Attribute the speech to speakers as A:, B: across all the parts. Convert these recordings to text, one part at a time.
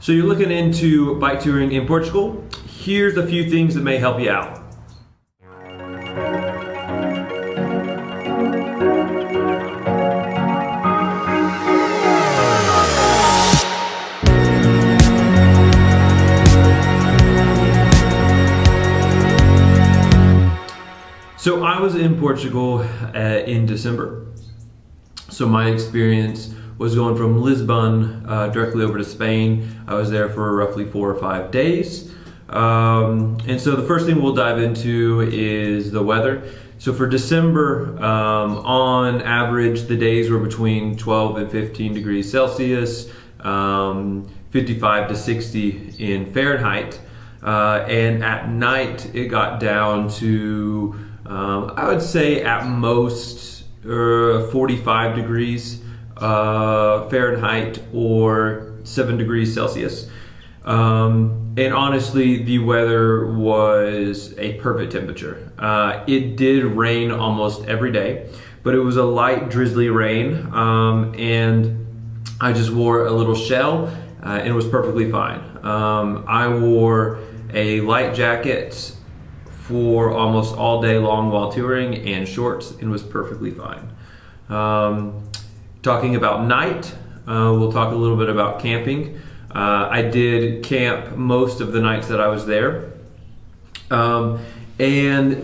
A: So you're looking into bike touring in Portugal? Here's a few things that may help you out. So I was in Portugal in December. So my experience was going from Lisbon directly over to Spain. I was there for roughly 4 or 5 days. And so the first thing we'll dive into is the weather. So for December, on average, the days were between 12 and 15 degrees Celsius, 55 to 60 in Fahrenheit. And at night, it got down to, I would say at most 45 degrees Fahrenheit or 7 degrees Celsius. And honestly, the weather was a perfect temperature. It did rain almost every day, but it was a light drizzly rain, and I just wore a little shell and it was perfectly fine. I wore a light jacket for almost all day long while touring and shorts, and was perfectly fine. Talking about night, we'll talk a little bit about camping. I did camp most of the nights that I was there. And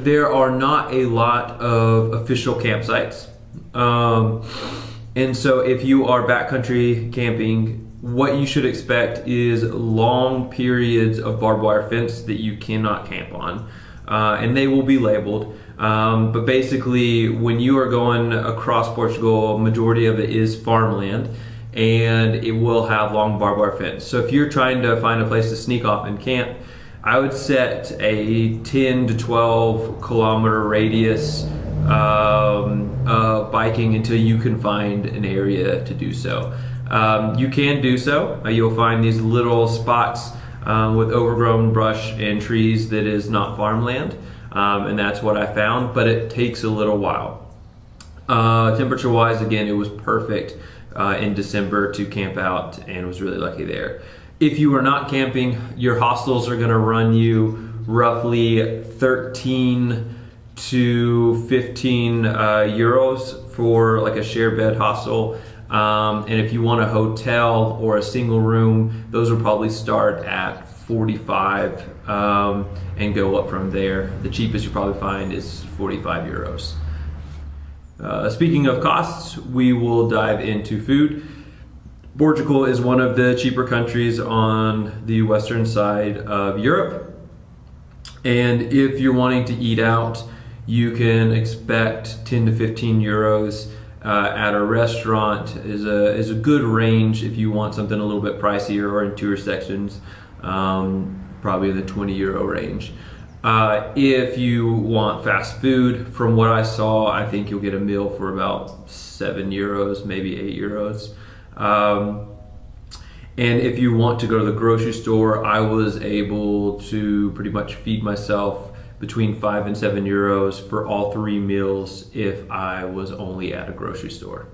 A: there are not a lot of official campsites. And so if you are backcountry camping, what you should expect is long periods of barbed wire fence that you cannot camp on. And they will be labeled. But basically, when you are going across Portugal, majority of it is farmland, and it will have long barbed wire fence. So if you're trying to find a place to sneak off and camp, I would set a 10 to 12 kilometer radius of biking until you can find an area to do so. You can do so. You'll find these little spots with overgrown brush and trees that is not farmland, and that's what I found, but it takes a little while. Temperature wise, again, it was perfect in December to camp out, and was really lucky there. If you are not camping, your hostels are going to run you roughly 13 to 15 euros for like a share bed hostel. And if you want a hotel or a single room, those will probably start at 45 and go up from there. The cheapest you probably find is 45 euros. Speaking of costs, we will dive into food. Portugal is one of the cheaper countries on the western side of Europe. And if you're wanting to eat out, you can expect 10 to 15 euros at a restaurant is a good range if you want something a little bit pricier, or in tourist sections, probably the 20 euro range. If you want fast food, from what I saw, I think you'll get a meal for about 7 euros, maybe 8 euros. And if you want to go to the grocery store, I was able to pretty much feed myself between 5 and 7 euros for all 3 meals if I was only at a grocery store.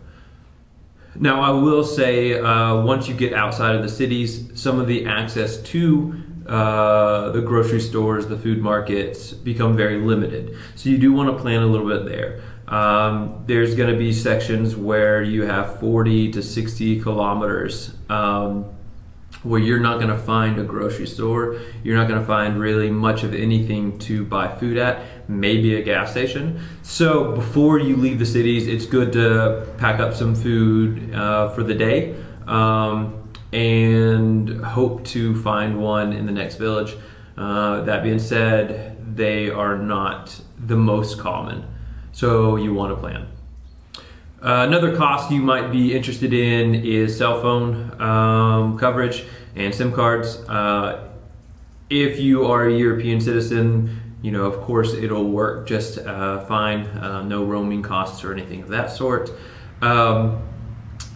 A: Now, I will say, once you get outside of the cities, some of the access to the grocery stores, the food markets, become very limited. So you do want to plan a little bit there. There's going to be sections where you have 40 to 60 kilometers where you're not going to find a grocery store. You're not going to find really much of anything to buy food at, maybe a gas station. So before you leave the cities, it's good to pack up some food for the day. And hope to find one in the next village. That being said, they are not the most common, so you want to plan. Another cost you might be interested in is cell phone coverage and SIM cards. If you are a European citizen, you know, of course it'll work just fine. No roaming costs or anything of that sort.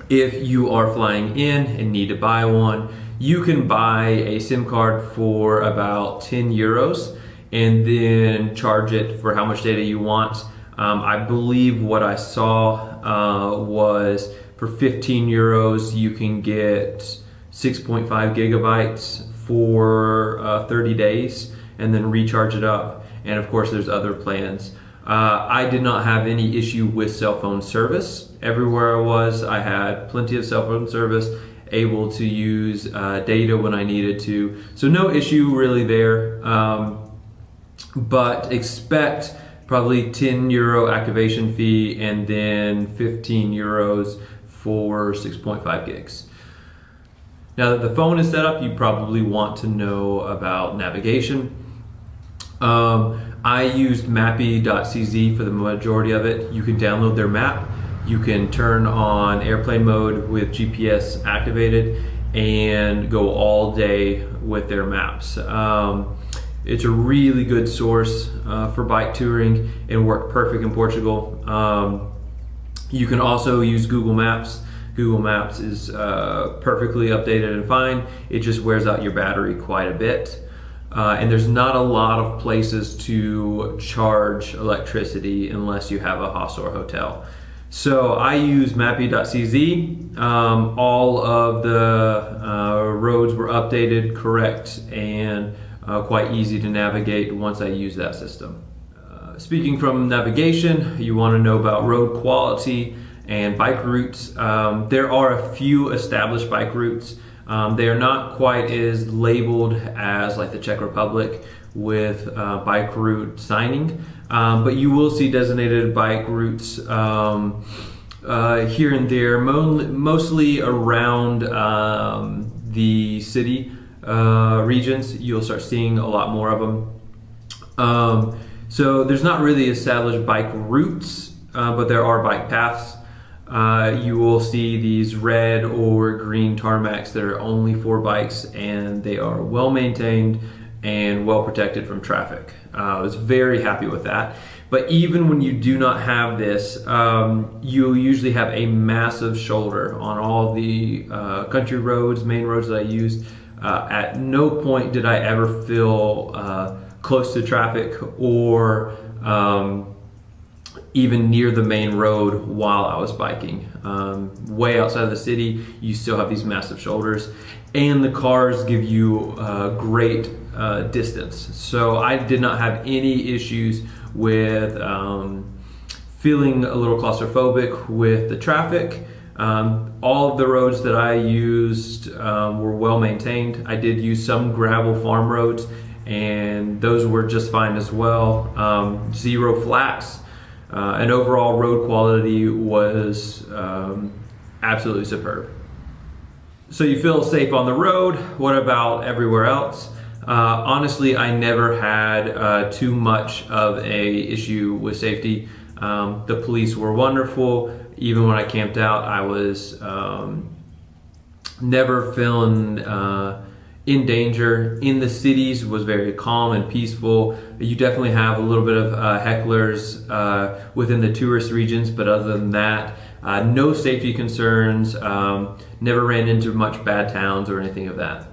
A: If you are flying in and need to buy one, you can buy a SIM card for about 10 euros and then charge it for how much data you want. I believe what I saw was for 15 euros you can get 6.5 gigabytes for 30 days and then recharge it up. And of course there's other plans. I did not have any issue with cell phone service. Everywhere I was, I had plenty of cell phone service, able to use data when I needed to. So no issue really there, but expect probably €10 activation fee and then €15 for 6.5 gigs. Now that the phone is set up, you probably want to know about navigation. I used mappy.cz for the majority of it. You can download their map. You can turn on airplane mode with GPS activated and go all day with their maps. It's a really good source for bike touring and worked perfect in Portugal. You can also use Google Maps. Google Maps is perfectly updated and fine. It just wears out your battery quite a bit. And there's not a lot of places to charge electricity unless you have a hostel or hotel. So I use mappy.cz. All of the roads were updated, correct, and quite easy to navigate once I use that system. Speaking from navigation, you want to know about road quality and bike routes. There are a few established bike routes. They are not quite as labeled as like the Czech Republic with bike route signing, but you will see designated bike routes here and there, mostly around the city regions. You'll start seeing a lot more of them. So there's not really established bike routes, but there are bike paths. You will see these red or green tarmacs that are only for bikes, and they are well maintained and well protected from traffic. I was very happy with that. But even when you do not have this, you'll usually have a massive shoulder on all the country roads, main roads that I used. At no point did I ever feel close to traffic or even near the main road while I was biking. Way outside of the city, you still have these massive shoulders, and the cars give you great distance. So I did not have any issues with feeling a little claustrophobic with the traffic. All of the roads that I used were well maintained. I did use some gravel farm roads, and those were just fine as well. Zero flats. And overall road quality was absolutely superb. So you feel safe on the road. What about everywhere else? Honestly, I never had too much of a issue with safety. The police were wonderful. Even when I camped out, I was never feeling in danger. In the cities was very calm and peaceful. You definitely have a little bit of hecklers within the tourist regions, but other than that, no safety concerns. Never ran into much bad towns or anything of that.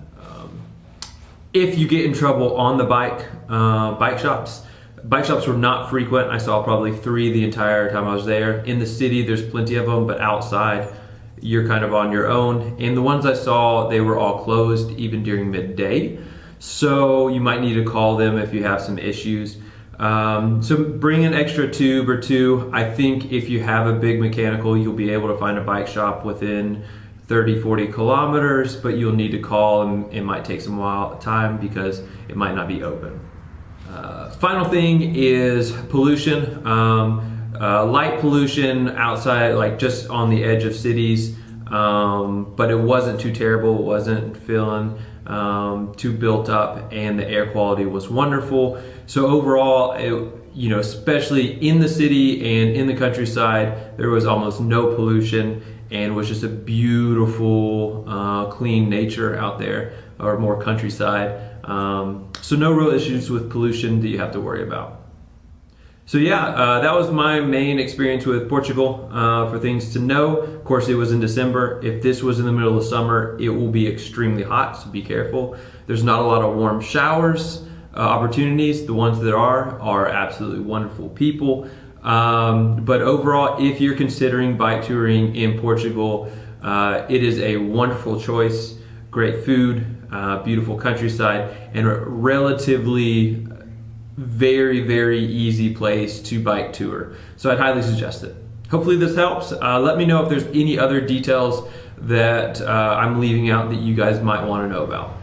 A: If you get in trouble on the bike shops were not frequent. I saw probably 3 the entire time I was there. In the city, there's plenty of them, but outside, you're kind of on your own. And the ones I saw, they were all closed even during midday. So you might need to call them if you have some issues. So bring an extra tube or 2. I think if you have a big mechanical, you'll be able to find a bike shop within 30, 40 kilometers, but you'll need to call, and it might take some time because it might not be open. Final thing is pollution. Light pollution outside, like just on the edge of cities, but it wasn't too terrible. It wasn't feeling too built up, and the air quality was wonderful. So overall, especially in the city and in the countryside, there was almost no pollution, and was just a beautiful, clean nature out there, or more countryside. So no real issues with pollution that you have to worry about. So yeah, that was my main experience with Portugal. For things to know, of course, it was in December. If this was in the middle of summer, it will be extremely hot, so be careful. There's not a lot of warm showers opportunities. The ones that are absolutely wonderful people. But overall, if you're considering bike touring in Portugal, it is a wonderful choice. great food, beautiful countryside, and a relatively very easy place to bike tour. So I'd highly suggest it. Hopefully this helps. Let me know if there's any other details that I'm leaving out that you guys might want to know about.